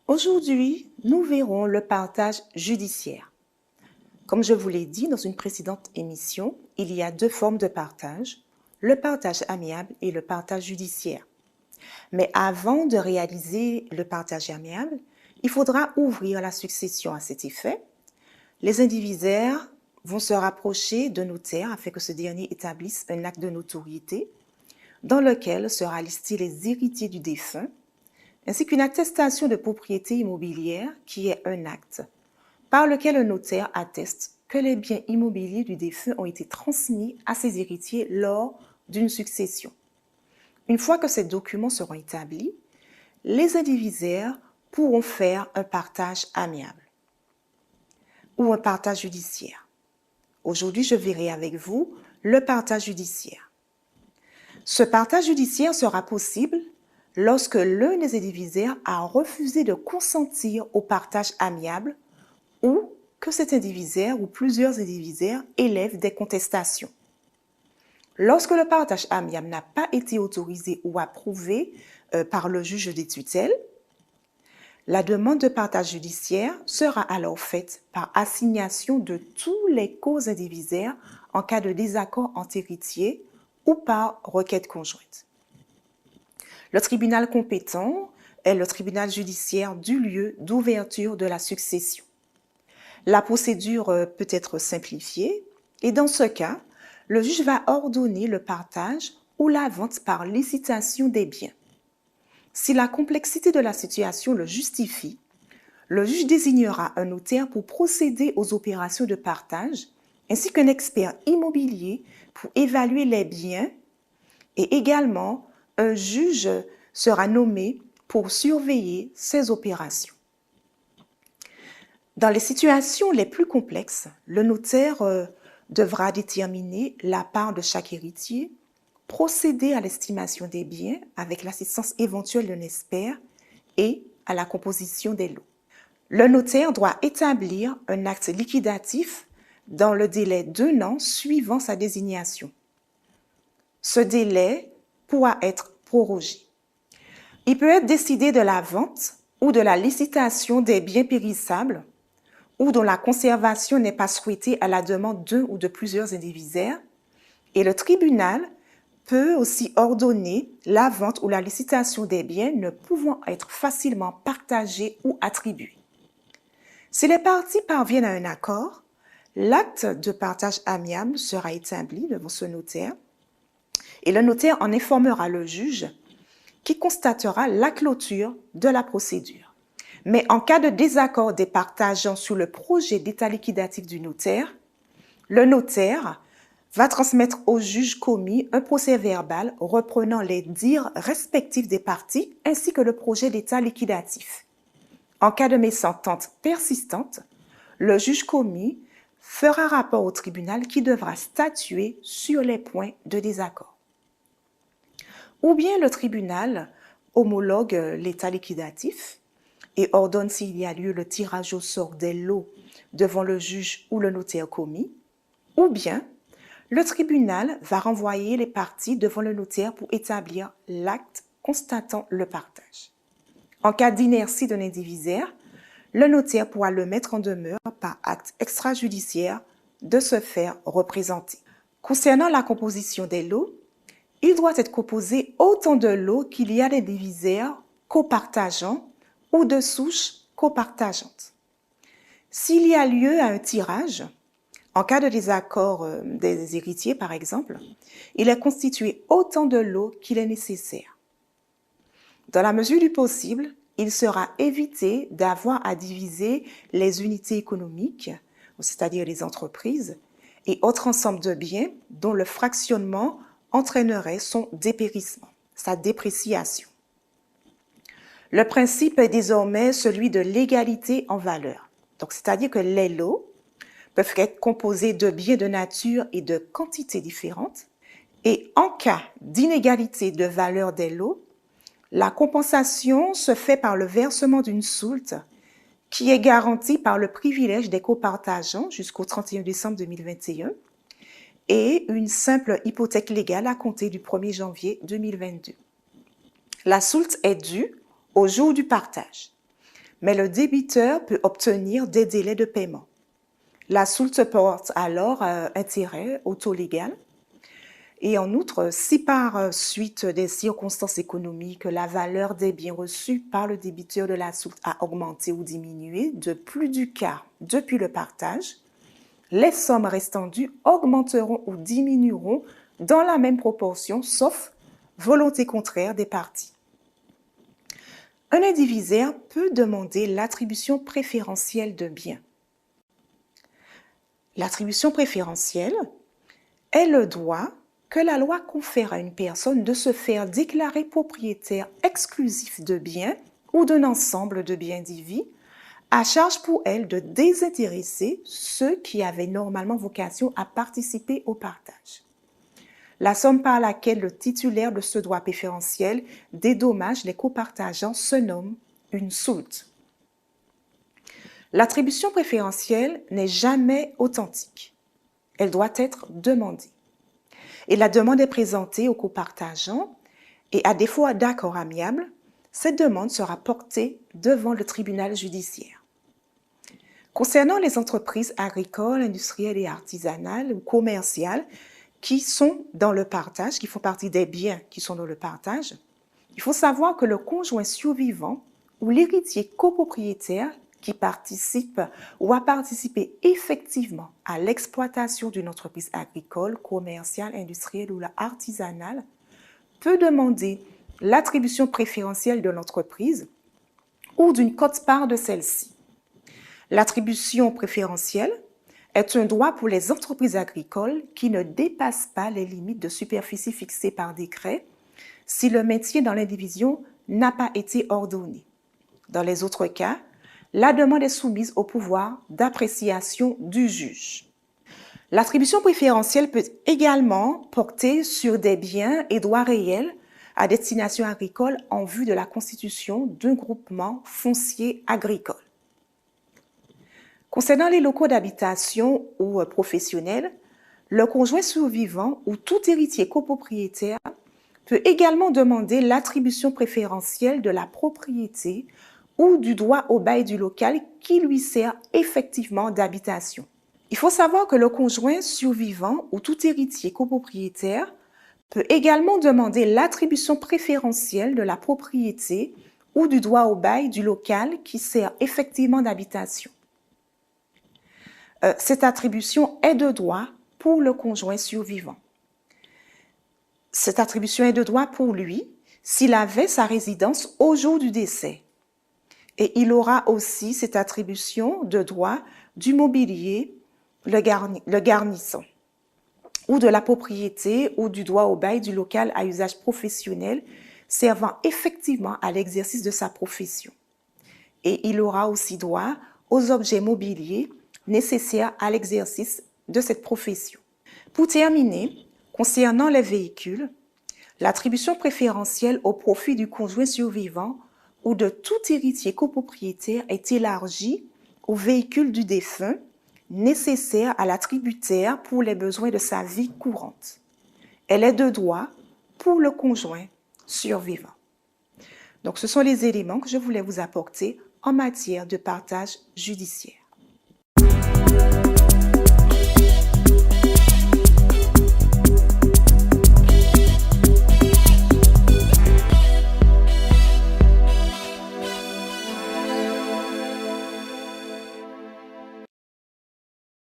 Aujourd'hui, nous verrons le partage judiciaire. Comme je vous l'ai dit dans une précédente émission, il y a deux formes de partage, le partage amiable et le partage judiciaire. Mais avant de réaliser le partage amiable, il faudra ouvrir la succession à cet effet. Les indivisaires vont se rapprocher de notaire afin que ce dernier établisse un acte de notoriété dans lequel sera listé les héritiers du défunt, ainsi qu'une attestation de propriété immobilière qui est un acte par lequel un notaire atteste que les biens immobiliers du défunt ont été transmis à ses héritiers lors d'une succession. Une fois que ces documents seront établis, les indivisaires pourront faire un partage amiable ou un partage judiciaire. Aujourd'hui, je verrai avec vous le partage judiciaire. Ce partage judiciaire sera possible lorsque l'un des indivisaires a refusé de consentir au partage amiable ou que cet indivisaire ou plusieurs indivisaires élèvent des contestations. Lorsque le partage amiable n'a pas été autorisé ou approuvé par le juge des tutelles, la demande de partage judiciaire sera alors faite par assignation de tous les co-indivisaires en cas de désaccord entre héritiers ou par requête conjointe. Le tribunal compétent est le tribunal judiciaire du lieu d'ouverture de la succession. La procédure peut être simplifiée et dans ce cas, le juge va ordonner le partage ou la vente par licitation des biens. Si la complexité de la situation le justifie, le juge désignera un notaire pour procéder aux opérations de partage ainsi qu'un expert immobilier pour évaluer les biens et également un juge sera nommé pour surveiller ces opérations. Dans les situations les plus complexes, le notaire devra déterminer la part de chaque héritier, procéder à l'estimation des biens avec l'assistance éventuelle d'un expert et à la composition des lots. Le notaire doit établir un acte liquidatif dans le délai d'1 an suivant sa désignation. Ce délai pourra être prorogé. Il peut être décidé de la vente ou de la licitation des biens périssables ou dont la conservation n'est pas souhaitée à la demande d'un ou de plusieurs indivisaires, et le tribunal peut aussi ordonner la vente ou la licitation des biens ne pouvant être facilement partagés ou attribués. Si les parties parviennent à un accord, l'acte de partage amiable sera établi devant ce notaire et le notaire en informera le juge qui constatera la clôture de la procédure. Mais en cas de désaccord des partageants sur le projet d'état liquidatif du notaire, le notaire va transmettre au juge commis un procès-verbal reprenant les dires respectifs des parties ainsi que le projet d'état liquidatif. En cas de mésentente persistante, le juge commis fera rapport au tribunal qui devra statuer sur les points de désaccord. Ou bien le tribunal homologue l'état liquidatif et ordonne s'il y a lieu le tirage au sort des lots devant le juge ou le notaire commis, ou bien le tribunal va renvoyer les parties devant le notaire pour établir l'acte constatant le partage. En cas d'inertie d'un indivisaire, le notaire pourra le mettre en demeure par acte extrajudiciaire de se faire représenter. Concernant la composition des lots, il doit être composé autant de lots qu'il y a d'indivisaires copartageants ou de souches copartageantes. S'il y a lieu à un tirage, en cas de désaccord des héritiers par exemple, il est constitué autant de lots qu'il est nécessaire. Dans la mesure du possible, il sera évité d'avoir à diviser les unités économiques, c'est-à-dire les entreprises, et autres ensembles de biens dont le fractionnement entraînerait son dépérissement, sa dépréciation. Le principe est désormais celui de l'égalité en valeur. Donc, c'est-à-dire que les lots peuvent être composés de biens de nature et de quantités différentes. Et en cas d'inégalité de valeur des lots, la compensation se fait par le versement d'une soulte qui est garantie par le privilège des copartageants jusqu'au 31 décembre 2021 et une simple hypothèque légale à compter du 1er janvier 2022. La soulte est due au jour du partage. mais le débiteur peut obtenir des délais de paiement. La soulte porte alors intérêt au taux légal. Et en outre, si par suite des circonstances économiques, la valeur des biens reçus par le débiteur de la soulte a augmenté ou diminué de plus du quart depuis le partage, les sommes restant dues augmenteront ou diminueront dans la même proportion, sauf volonté contraire des parties. Un indivisaire peut demander l'attribution préférentielle de biens. L'attribution préférentielle est le droit que la loi confère à une personne de se faire déclarer propriétaire exclusif de biens ou d'un ensemble de biens indivis, à charge pour elle de désintéresser ceux qui avaient normalement vocation à participer au partage. La somme par laquelle le titulaire de ce droit préférentiel dédommage les copartageants se nomme une soulte. L'attribution préférentielle n'est jamais authentique. Elle doit être demandée. Et la demande est présentée au copartageant et à défaut d'accord amiable, cette demande sera portée devant le tribunal judiciaire. Concernant les entreprises agricoles, industrielles et artisanales ou commerciales qui sont dans le partage, qui font partie des biens qui sont dans le partage, il faut savoir que le conjoint survivant ou l'héritier copropriétaire qui participe ou a participé effectivement à l'exploitation d'une entreprise agricole, commerciale, industrielle ou artisanale peut demander l'attribution préférentielle de l'entreprise ou d'une quote-part de celle-ci. L'attribution préférentielle est un droit pour les entreprises agricoles qui ne dépassent pas les limites de superficie fixées par décret si le maintien dans l'indivision n'a pas été ordonné. Dans les autres cas, la demande est soumise au pouvoir d'appréciation du juge. L'attribution préférentielle peut également porter sur des biens et droits réels à destination agricole en vue de la constitution d'un groupement foncier agricole. Concernant les locaux d'habitation ou professionnels, le conjoint survivant ou tout héritier copropriétaire peut également demander l'attribution préférentielle de la propriété ou du droit au bail du local qui lui sert effectivement d'habitation. Il faut savoir que le conjoint survivant ou tout héritier copropriétaire peut également demander l'attribution préférentielle de la propriété ou du droit au bail du local qui sert effectivement d'habitation. Cette attribution est de droit pour le conjoint survivant. Cette attribution est de droit pour lui s'il avait sa résidence au jour du décès. Et il aura aussi cette attribution de droit du mobilier, le garnissant, ou de la propriété ou du droit au bail du local à usage professionnel servant effectivement à l'exercice de sa profession. Et il aura aussi droit aux objets mobiliers nécessaires à l'exercice de cette profession. Pour terminer, concernant les véhicules, l'attribution préférentielle au profit du conjoint survivant ou de tout héritier copropriétaire est élargie aux véhicules du défunt nécessaires à l'attributaire pour les besoins de sa vie courante. Elle est de droit pour le conjoint survivant. Donc, ce sont les éléments que je voulais vous apporter en matière de partage judiciaire.